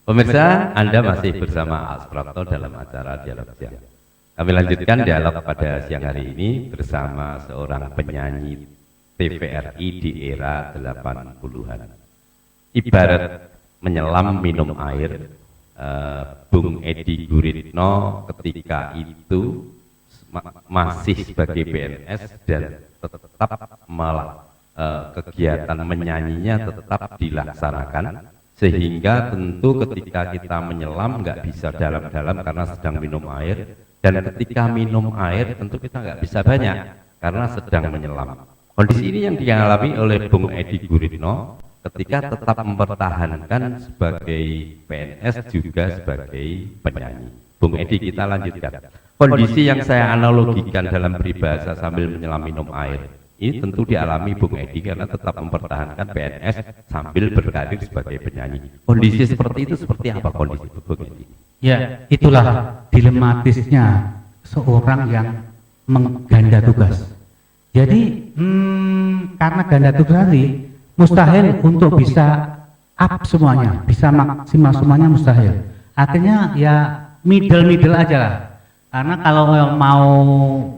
Pemirsa, Anda masih bersama Asprapto dalam acara Dialog Siang. Kami lanjutkan dialog pada siang hari ini bersama seorang penyanyi TVRI di era 80-an. Ibarat menyelam minum air, Bung Edi Guritno ketika itu masih sebagai PNS dan tetap kegiatan menyanyinya tetap dilaksanakan. Sehingga tentu ketika kita menyelam nggak bisa dalam-dalam karena sedang minum air, dan ketika minum air tentu kita nggak bisa banyak karena sedang menyelam. Kondisi ini yang dialami oleh Bung Edi Guritno ketika tetap mempertahankan sebagai PNS juga sebagai penyanyi. Bung Edi, kita lanjutkan. Kondisi yang saya analogikan dalam peribahasa sambil menyelam minum air ini tentu dialami Bung Edi karena tetap mempertahankan PNS sambil berkarir sebagai penyanyi. Kondisi seperti itu seperti apa kondisi Bung Edi? Ya, itulah dilematisnya seorang yang mengganda tugas. Jadi karena ganda tugas tadi mustahil untuk bisa up semuanya, bisa maksimal semuanya mustahil. Akhirnya ya middle aja lah. Karena kalau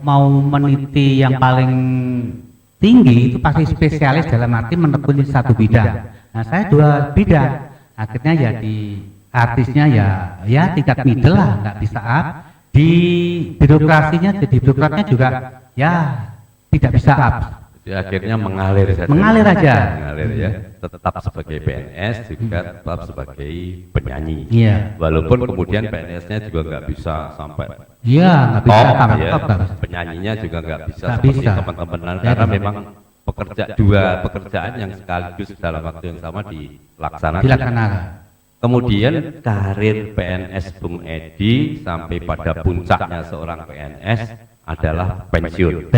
mau meniti yang paling tinggi itu pasti spesialis dalam arti menekuni satu bidang. Nah, saya dua bidang. Akhirnya ya di artisnya ya tingkat middle lah, nggak bisa up. Di birokrasinya, jadi birokratnya juga ya tidak bisa up. Jadi akhirnya mengalir saja. Mengalir aja. Mengalir ya. Tetap sebagai PNS juga tetap sebagai penyanyi. Iya. Walaupun kemudian PNS-nya juga nggak bisa sampai Iya, nggak bisa top, ya. Penyanyinya juga nggak bisa seperti teman-teman karena memang dua pekerjaan yang sekaligus dalam waktu yang sama dilaksanakan. Kemudian karir PNS Bung Edi sampai pada puncaknya seorang PNS adalah pensiun.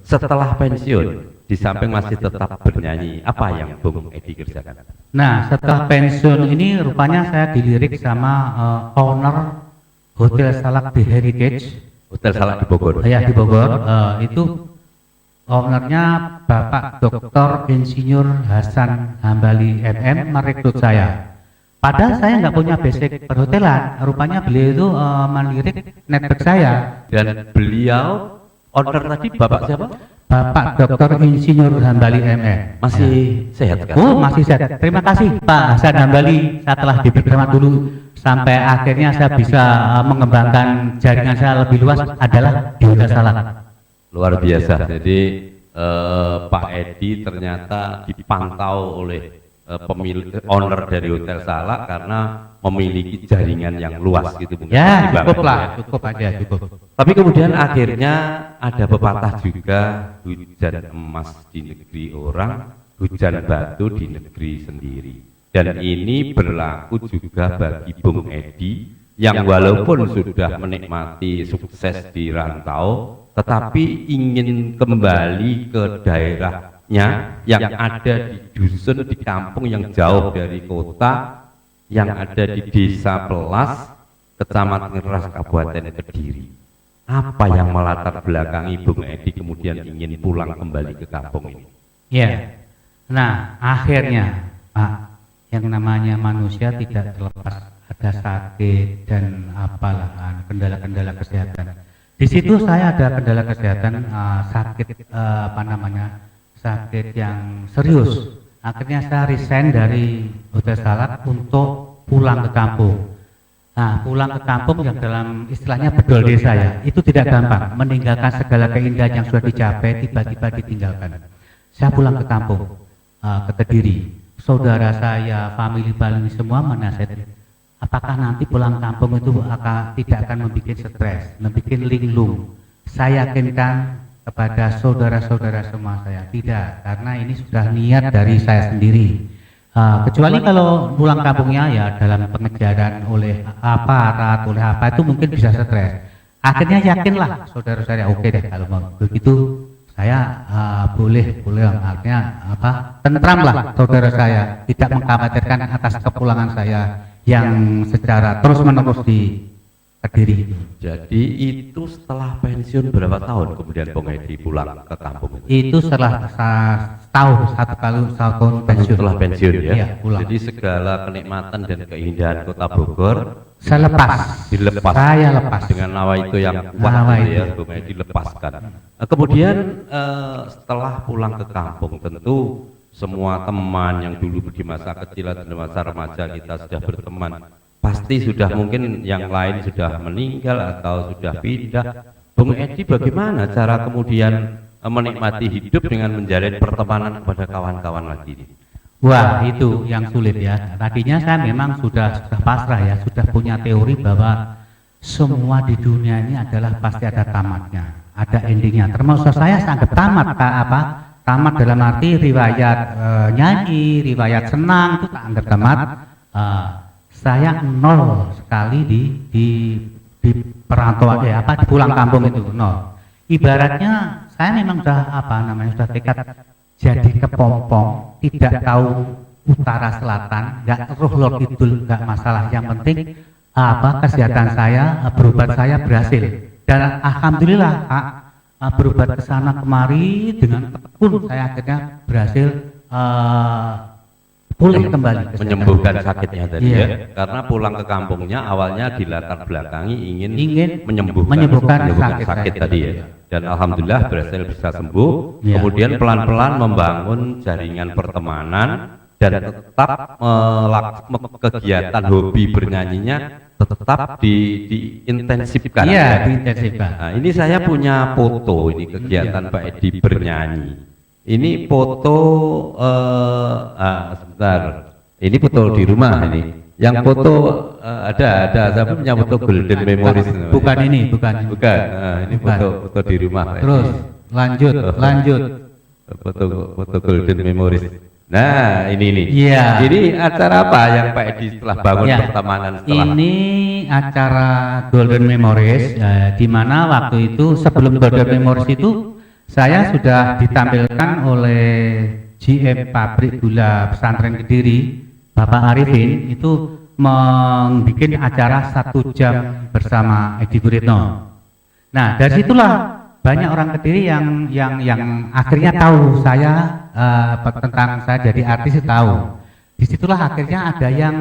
Setelah pensiun, di samping masih tetap bernyanyi, apa yang Bung Edi kerjakan? Nah, setelah pensiun ini rupanya saya dilirik sama owner Hotel Salak di Heritage. Hotel Salak di Bogor. Ya, di Bogor. Itu ownernya Bapak Dr. Insinyur Hasan Hambali MM merekrut saya. Padahal saya nggak punya basic perhotelan. Rupanya beliau itu melirik network saya. Dan beliau owner tadi Bapak siapa? Bapak Dr. Insinyur Hambali MM. Masih sehat kan? Oh, masih sehat. Terima kasih Pak Hasan Hambali. Setelah diberi terima dulu sampai akhirnya saya bisa mengembangkan jaringan saya lebih luas adalah di Hotel Salak. Luar biasa. Jadi Pak Edi ternyata dipantau oleh pemilik owner dari Hotel Salak karena memiliki jaringan yang luas gitu. Ya, cukup aja. Tapi kemudian akhirnya ada pepatah juga, hujan emas di negeri orang, hujan batu di negeri sendiri. Dan ini berlaku juga bagi Bung Edi yang walaupun sudah menikmati sukses di rantau, tetapi ingin kembali ke daerahnya yang ada di dusun, di kampung yang jauh dari kota, yang ada di Desa Pelas, Kecamatan Keras, Kabupaten Kediri. Apa yang melatar belakangi Bung Edi kemudian ingin pulang kembali ke kampung ini? Ya, nah akhirnya Pak, yang namanya manusia tidak terlepas ada sakit dan apalah kendala-kendala kesehatan. Di situ saya ada kendala kesehatan, sakit sakit yang serius. Akhirnya saya resign dari Hotel Salak untuk pulang ke kampung. Nah, pulang ke kampung yang dalam istilahnya bedol desa ya, itu tidak gampang. Meninggalkan segala keindahan yang sudah dicapai tiba-tiba ditinggalkan. Saya pulang ke kampung, ke Kediri. Saudara saya, family paling semua menasihati, apakah nanti pulang kampung itu tidak akan membuat stres, membuat linglung. Saya yakinkan kepada saudara-saudara semua saya, tidak, karena ini sudah niat dari saya sendiri. Kecuali kalau pulang kampungnya ya dalam pengejaran oleh aparat, oleh apa itu mungkin bisa stres. Akhirnya yakinlah saudara-saudara, oke deh kalau mau begitu saya boleh artinya tentram lah saudara saya, tidak mengkhawatirkan atas kepulangan saya yang secara terus menerus Kediri itu. Jadi itu setelah pensiun berapa tahun kemudian Bung Edi pulang ke kampung itu? Itu setelah setahun, satu tahun pensiun. Setelah pensiun ya. Iya, pulang. Jadi segala kenikmatan dan keindahan Kota Bogor Saya lepas. dilepas. Saya lepas. Dengan nawa itu yang kuat Nawa gitu itu. ya, Bung Edi lepaskan. Kemudian setelah pulang ke kampung tentu semua teman yang dulu di masa kecil dan masa remaja kita sudah berteman, pasti sudah mungkin yang lain sudah meninggal atau sudah pindah. Bung Edi bagaimana cara kemudian menikmati hidup dengan menjalin pertemanan kepada kawan-kawan lagi ini? Wah, itu yang sulit ya. Tadinya saya memang sudah pasrah ya, sudah punya teori bahwa semua di dunia ini adalah pasti ada tamatnya, ada endingnya. Termasuk saya sangat tamat, tamat dalam arti riwayat nyanyi, riwayat senang itu tak anggap tamat. Saya nol sekali di perantauan di pulang kampung itu nol. Ibaratnya saya memang sudah tekad jadi kepompong, tidak tahu utara selatan, nggak roh lor kidul, nggak masalah. Yang penting kesehatan saya, berobat saya berhasil. Dan alhamdulillah berobat ke sana kemari dengan tekun saya akhirnya berhasil pulih kembali menyembuhkan sakitnya tadi Iya. ya, karena pulang ke kampungnya awalnya dilatar belakangi ingin menyembuhkan sakit sakit tadi ya, dan alhamdulillah berhasil bisa sembuh. Iya. Kemudian pelan-pelan membangun jaringan pertemanan dan tetap kegiatan hobi bernyanyinya tetap diintensifkan. Iya, ya. diintensifkan. Nah, ini saya punya foto ini kegiatan Pak Edi bernyanyi. Ini foto sebentar. Ini foto di rumah ini. Yang foto ada saya punya foto golden memories. Bukan ini, bukan. Ini foto di rumah. Terus lanjut. Foto golden memories. Nah, ini. Iya. Ini acara apa yang Pak Edi setelah bangun Ya, pertemanan setelah? Ini acara Golden Memories, di mana waktu itu sebelum Golden Memories itu saya sudah ditampilkan oleh GM Pabrik Gula Pesantren Kediri, Bapak Arifin, itu membuat acara 1 jam bersama Edi Guritno. Nah, dari situlah banyak orang Kediri yang akhirnya tahu saya tentang saya jadi artis tahu. Disitulah akhirnya ada yang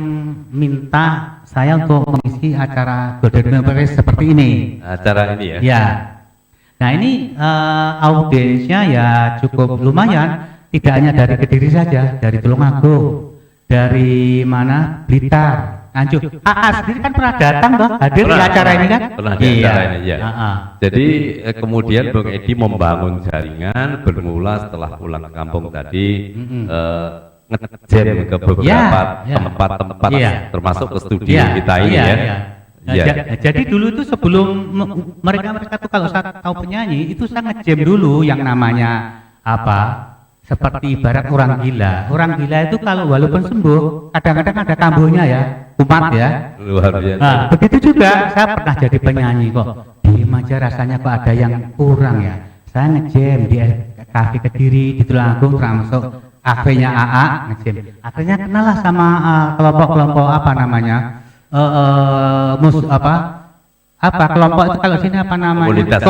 minta saya untuk mengisi acara Golden Memories seperti ini. Acara ini ya? Ya. Nah ini audiensnya ya cukup lumayan. Tidak hanya dari Kediri saja, dari Tulungagung, dari mana Blitar, Nganjuk. Sendiri kan pernah datang toh, hadir di acara ini kan? Pernah di acara ini ya. Jadi kemudian Bung Edi membangun jaringan bermula setelah pulang ke kampung tadi, ngejam ke beberapa tempat-tempat termasuk ke studio kita ini ya. Jadi dulu itu sebelum mereka tuh kalau saya tahu penyanyi itu saya ngejam dulu yang namanya seperti ibarat orang gila. Orang gila itu kalau walaupun sembuh kadang-kadang ada kambuhnya ya, kumat ya. Luar biasa. Nah, begitu juga saya pernah jadi penyanyi kok. Diem aja rasanya kok ada yang kurang ya. Saya ngejam di kafe Kediri di Tulungagung termasuk kafenya AA ngejam. Akhirnya kenal lah sama kelompok-kelompok kelompok itu kalau sini apa namanya?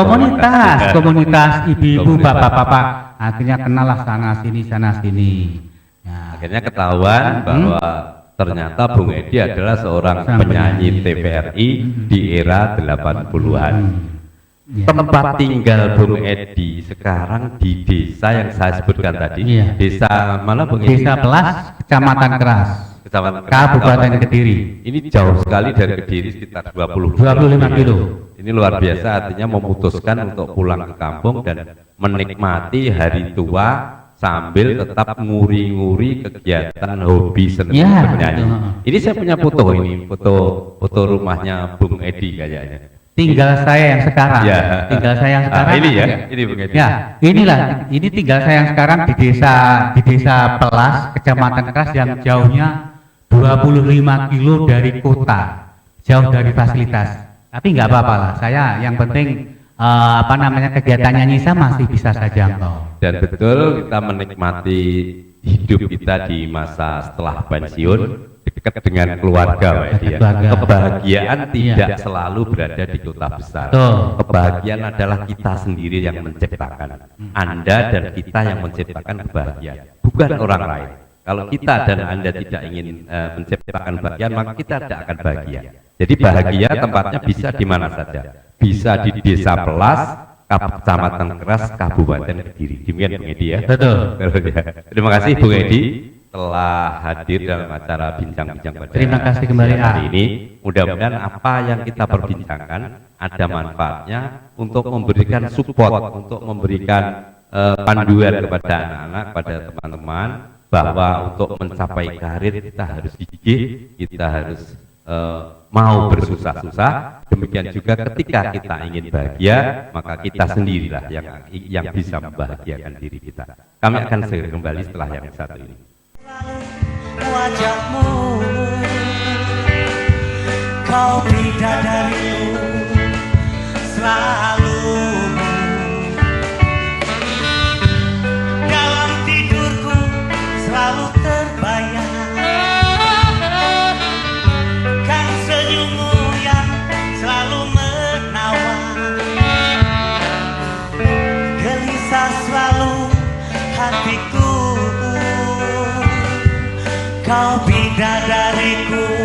Komunitas ibu-ibu, bapak-bapak. Akhirnya kenal lah sana sini. Nah, akhirnya ketahuan bahwa ternyata Bung Edi adalah seorang penyanyi TVRI di era 80-an. Tempat tinggal Bung Edi sekarang di desa yang saya sebutkan tadi. Desa mana Bung Edi? Desa Pelas, Kecamatan Keras, Kabupaten Kediri. Ini jauh sekali dari Kediri sekitar 25 kilo. Ini luar biasa, artinya memutuskan untuk pulang ke kampung dan menikmati hari tua sambil tetap nguri-nguri kegiatan hobi seni bernyanyi. Ini saya punya foto ini, foto rumahnya Bung Edi kayaknya. Tinggal saya yang sekarang. Tinggal saya yang sekarang. Ini ya, ini Bung Edi. Ya, ini tinggal saya yang sekarang di desa Pelas, Kecamatan Keras yang jauhnya 25 kilo dari kota, jauh dari fasilitas. Tapi nggak apa-apa lah, saya yang penting kegiatan nyanyi saya masih bisa saya jangkau. Dan betul kita menikmati hidup kita di masa setelah pensiun dekat dengan keluarga, Pak Edi ya. Keluarga. Kebahagiaan tidak Iya. selalu berada di kota besar. Betul. Kebahagiaan adalah kita sendiri yang menciptakan. Anda dan kita yang menciptakan kebahagiaan, bukan orang lain. Kalau kita dan Anda tidak ingin menciptakan kebahagiaan, maka kita tidak akan bahagia. Jadi bahagia tempatnya bisa di mana saja. Bisa di Desa Pelas, Kecamatan Keras, Kabupaten Kediri. Demikian Bung Edi ya. Betul. Terima kasih Bung Edi telah hadir dalam acara bincang-bincang pada Terima kasih kembali, hari ini. Mudah-mudahan apa yang kita perbincangkan ada manfaatnya untuk memberikan support, untuk memberikan panduan kepada anak-anak, kepada teman-teman, bahwa untuk mencapai karir kita harus gigih, kita harus mau bersusah-susah. Demikian juga ketika kita ingin bahagia, maka kita sendirilah yang bisa membahagiakan diri kita. Kami akan segera kembali setelah yang satu ini. Wajahmu, kau bidadariku, selalu dalam tidurku selalu terbayang, kan senyummu yang selalu menawan, gelisah selalu hatiku. Kau bidadariku,